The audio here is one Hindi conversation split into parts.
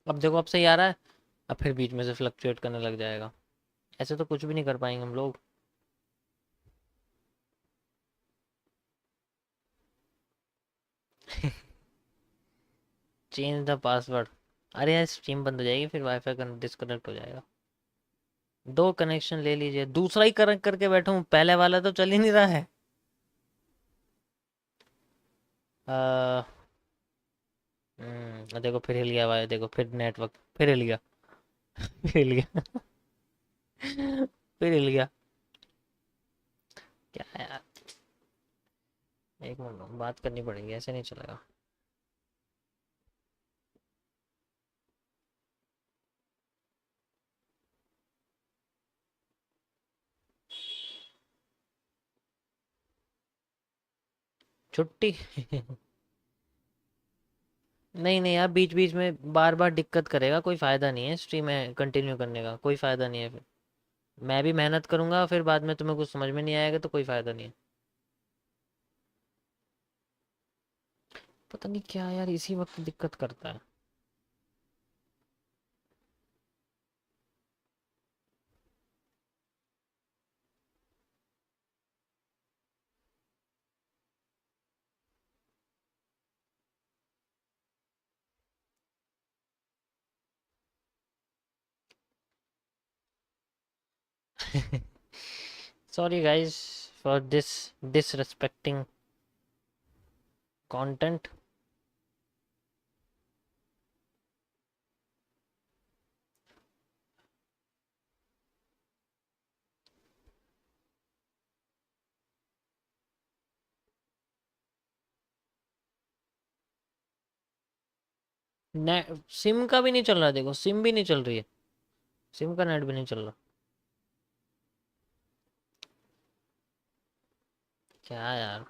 अब देखो अब सही आ रहा है, अब फिर बीच में से फ्लक्चुएट करने लग जाएगा। ऐसे तो कुछ भी नहीं कर पाएंगे हम लोग। Change the password. अरे यार स्ट्रीम बंद हो जाएगी, फिर वाईफाई डिस्कनेक्ट हो जाएगा। दो कनेक्शन ले लीजिए, दूसरा ही कनेक्ट करके बैठा हूँ, पहले वाला तो चल ही नहीं रहा है। देखो फिर हिल गया भाई, देखो फिर नेटवर्क फिर हिल गया। फिर हिल गया। फिर हिल गया। क्या यार, एक मिनट बात करनी पड़ेगी, ऐसे नहीं चलेगा। छुट्टी। नहीं नहीं यार, बीच बीच में बार बार दिक्कत करेगा, कोई फायदा नहीं है स्ट्रीम में कंटिन्यू करने का, कोई फायदा नहीं है फिर। मैं भी मेहनत करूंगा, फिर बाद में तुम्हें कुछ समझ में नहीं आएगा तो कोई फायदा नहीं है। पता नहीं क्या यार, इसी वक्त दिक्कत करता है। Sorry guys for this disrespecting content. SIM का भी नहीं चल रहा, देखो सिम भी नहीं चल रही है, सिम का नेट भी नहीं चल रहा। क्या यार।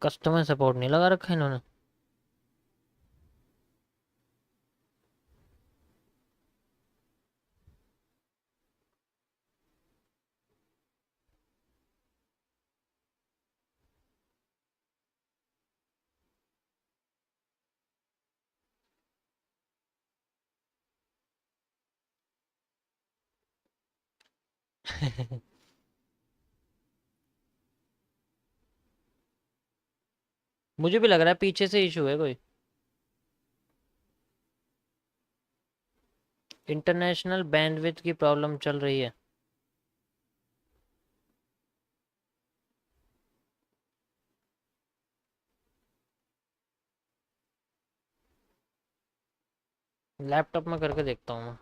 कस्टमर सपोर्ट नहीं लगा रखा इन्होंने। मुझे भी लग रहा है पीछे से इशू है कोई। इंटरनेशनल बैंडविड्थ की प्रॉब्लम चल रही है। लैपटॉप में करके देखता हूँ मैं।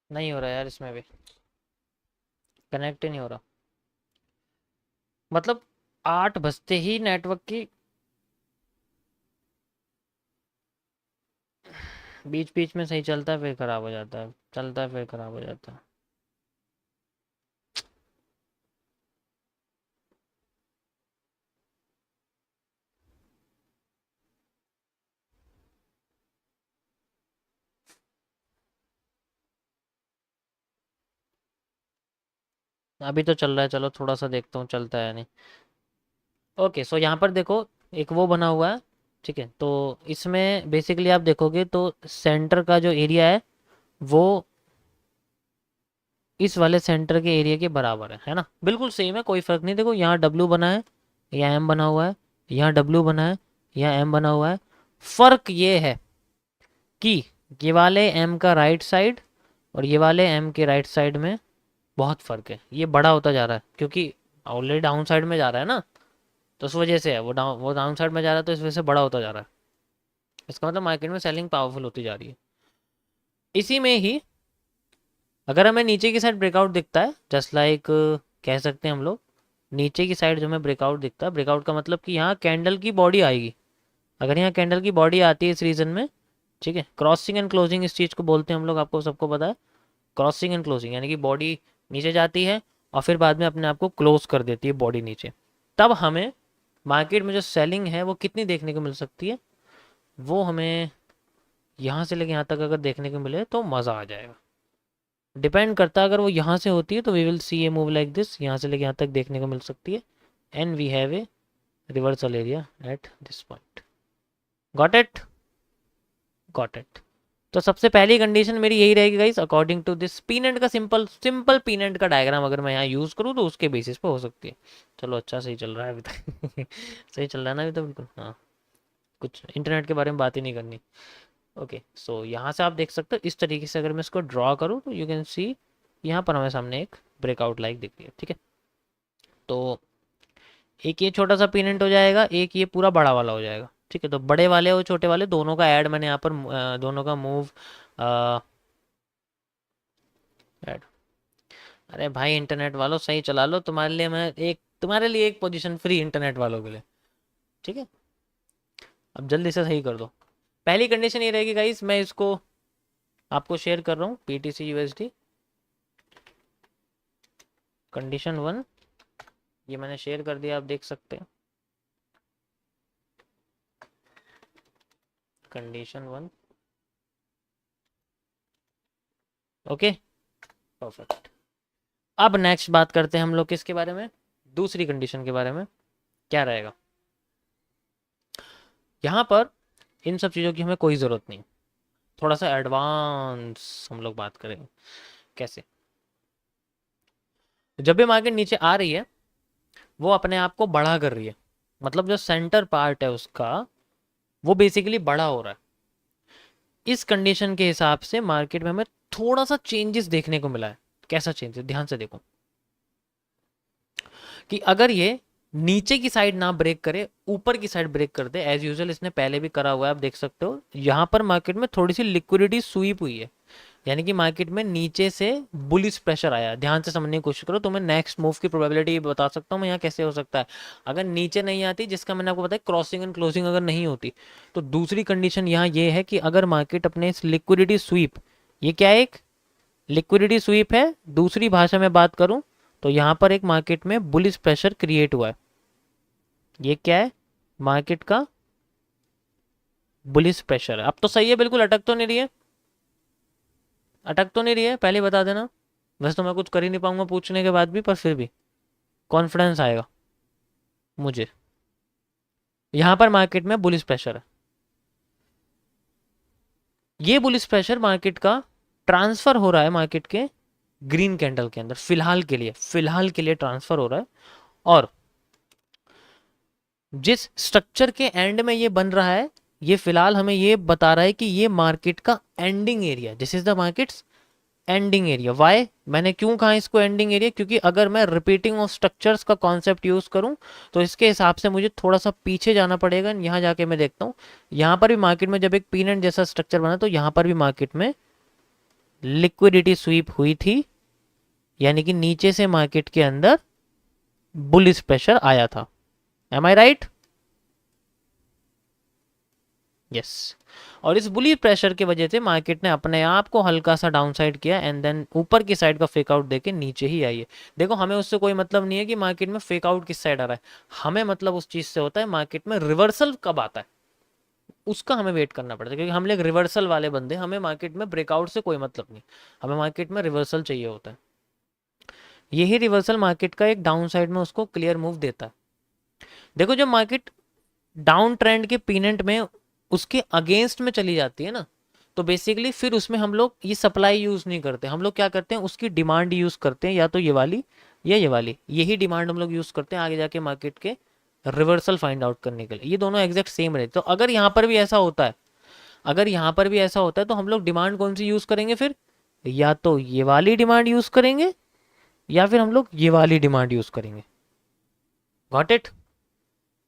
नहीं हो रहा यार इसमें भी, कनेक्ट ही नहीं हो रहा। मतलब 8 बजते ही नेटवर्क की बीच बीच में सही चलता है, फिर खराब हो जाता है, चलता है फिर खराब हो जाता है। अभी तो चल रहा है, चलो थोड़ा सा देखता हूँ चलता है नहीं। ओके सो यहाँ पर देखो, एक वो बना हुआ है। ठीक है, तो इसमें बेसिकली आप देखोगे तो सेंटर का जो एरिया है वो इस वाले सेंटर के एरिया के बराबर है ना, बिल्कुल सेम है, कोई फर्क नहीं। देखो यहाँ डब्ल्यू बना है, यहाँ एम बना हुआ है, यहाँ डब्ल्यू बना है, यहाँ एम बना हुआ है। फर्क ये है कि ये वाले एम का राइट साइड और ये वाले एम के राइट साइड में बहुत फर्क है, ये बड़ा होता जा रहा है क्योंकि ऑलरेडी डाउन साइड में जा रहा है ना, तो उस वजह से है, वो डाउन साइड में जा रहा है तो इस वजह से बड़ा होता जा रहा है। इसका मतलब मार्केट में सेलिंग पावरफुल होती जा रही है। इसी में ही अगर हमें नीचे की साइड ब्रेकआउट दिखता है, जस्ट लाइक कह सकते हैं हम लोग, नीचे की साइड जो हमें ब्रेकआउट दिखता है, ब्रेकआउट का मतलब कि यहाँ कैंडल की बॉडी आएगी। अगर यहाँ कैंडल की बॉडी आती है इस रीजन में, ठीक है, क्रॉसिंग एंड क्लोजिंग इस चीज़ को बोलते हैं हम लोग, आपको सबको पता है। क्रॉसिंग एंड क्लोजिंग यानी कि बॉडी नीचे जाती है और फिर बाद में अपने आप को क्लोज कर देती है बॉडी नीचे। तब हमें मार्केट में जो सेलिंग है वो कितनी देखने को मिल सकती है, वो हमें यहाँ से लेके यहाँ तक अगर देखने को मिले तो मज़ा आ जाएगा। डिपेंड करता है, अगर वो यहाँ से होती है तो we will see a move like this, यहाँ से लेके यहाँ तक देखने को मिल सकती है। And we have a reversal area at this point. Got it, got it. तो सबसे पहली कंडीशन मेरी यही रहेगी guys, according to this pennant का सिंपल सिंपल पीनेंट का डायग्राम अगर मैं यहाँ यूज़ करूँ तो उसके बेसिस पे हो सकती है। चलो अच्छा, सही चल रहा है अभी तक सही चल रहा है ना अभी तो, बिल्कुल। हाँ, कुछ इंटरनेट के बारे में बात ही नहीं करनी। ओके, सो यहाँ से आप देख सकते हो इस तरीके से अगर मैं इसको ड्रॉ करूँ तो यू कैन सी यहाँ पर हमें सामने एक ब्रेकआउट लाइक दिख रही है, ठीक है। तो एक ये छोटा सा पीनेंट हो जाएगा, एक ये पूरा बड़ा वाला हो जाएगा, ठीक है। तो बड़े वाले और छोटे वाले दोनों का ऐड मैंने यहाँ पर दोनों का मूव ऐड। अरे भाई इंटरनेट वालों सही चला लो, तुम्हारे लिए एक पोजीशन फ्री इंटरनेट वालों के लिए, ठीक है। अब जल्दी से सही कर दो। पहली कंडीशन ये रहेगी गाइस, मैं इसको आपको शेयर कर रहा हूँ, पीटीसी यूएसडी कंडीशन 1, ये मैंने शेयर कर दिया, आप देख सकते हैं। Condition 1, okay, perfect. अब नेक्स्ट बात करते हैं हम लोग किसके बारे में, दूसरी कंडीशन के बारे में। क्या रहेगा यहाँ पर, इन सब चीज़ों की हमें कोई ज़रूरत नहीं, थोड़ा सा एडवांस हम लोग बात करेंगे। कैसे, जब भी मार्केट नीचे आ रही है वो अपने आप को बड़ा कर रही है, मतलब जो सेंटर पार्ट है उसका वो बेसिकली बड़ा हो रहा है। इस कंडीशन के हिसाब से मार्केट में हमें थोड़ा सा चेंजेस देखने को मिला है। कैसा चेंजेस, ध्यान से देखो कि अगर ये नीचे की साइड ना ब्रेक करे, ऊपर की साइड ब्रेक कर दे, एज यूजुअल इसने पहले भी करा हुआ है, आप देख सकते हो यहां पर मार्केट में थोड़ी सी लिक्विडिटी स्वीप हुई है, यानी कि मार्केट में नीचे से बुलिश प्रेशर आया। ध्यान से समझने की कोशिश करो, तो मैं नेक्स्ट मूव की प्रोबेबिलिटी बता सकता हूँ मैं यहाँ कैसे हो सकता है। अगर नीचे नहीं आती, जिसका मैंने आपको बताया क्रॉसिंग एंड क्लोजिंग अगर नहीं होती, तो दूसरी कंडीशन यहाँ ये है कि अगर मार्केट अपने इस लिक्विडिटी स्वीप, ये क्या है, एक लिक्विडिटी स्वीप है, दूसरी भाषा में बात करूं तो यहाँ पर एक मार्केट में बुलिश प्रेशर क्रिएट हुआ है। ये क्या है, मार्केट का बुलिश प्रेशर है। अब तो सही है, बिल्कुल अटक तो नहीं रही है, अटक तो नहीं रही है, पहले बता देना। वैसे तो मैं कुछ कर ही नहीं पाऊंगा पूछने के बाद भी, पर फिर भी कॉन्फिडेंस आएगा मुझे। यहां पर मार्केट में बुलिश प्रेशर है, ये बुलिश प्रेशर मार्केट का ट्रांसफर हो रहा है मार्केट के ग्रीन कैंडल के अंदर, फिलहाल के लिए ट्रांसफर हो रहा है। और जिस स्ट्रक्चर के एंड में ये बन रहा है, ये फिलहाल हमें ये बता रहा है कि ये मार्केट का ending area, this is the market's ending area. Why, मैंने क्यों कहा इसको एंडिंग एरिया, क्योंकि अगर मैं रिपीटिंग ऑफ स्ट्रक्चर्स का कॉन्सेप्ट यूज करूं तो इसके हिसाब से मुझे थोड़ा सा पीछे जाना पड़ेगा। यहां जाके मैं देखता हूं, यहां पर भी मार्केट में जब एक पीनट जैसा स्ट्रक्चर बना तो यहां पर भी मार्केट में लिक्विडिटी स्वीप हुई थी, यानी कि नीचे से मार्केट के अंदर बुलिश प्रेशर आया था। एम आई राइट? यस। और इस बुलिश प्रेशर की वजह से मार्केट ने अपने आप को हल्का सा डाउनसाइड किया एंड देन ऊपर की साइड का फेक आउट देके नीचे ही आई है। देखो हमें उससे कोई मतलब नहीं है कि मार्केट में फेक आउट किस साइड आ रहा है, हमें मतलब उस चीज से होता है मार्केट में रिवर्सल कब आता है, उसका हमें वेट करना पड़ता है, क्योंकि हम लोग रिवर्सल वाले बंदे, हमें मार्केट में ब्रेकआउट से कोई मतलब नहीं, हमें मार्केट में रिवर्सल चाहिए होता है। यही रिवर्सल मार्केट का एक डाउन साइड में उसको क्लियर मूव देता है। देखो जब मार्केट डाउन ट्रेंड के पीनेंट में उसके अगेंस्ट में चली जाती है ना, तो बेसिकली फिर उसमें हम लोग ये सप्लाई यूज नहीं करते, हम लोग क्या करते हैं उसकी डिमांड यूज करते हैं, या तो ये वाली या ये वाली, यही डिमांड हम लोग यूज करते हैं आगे जाके मार्केट के रिवर्सल फाइंड आउट करने के लिए। ये दोनों एग्जैक्ट सेम रहते, तो अगर यहाँ पर भी ऐसा होता है, अगर यहाँ पर भी ऐसा होता है तो हम लोग डिमांड कौन सी यूज करेंगे फिर, या तो ये वाली डिमांड यूज करेंगे या फिर हम लोग ये वाली डिमांड यूज करेंगे। Got it?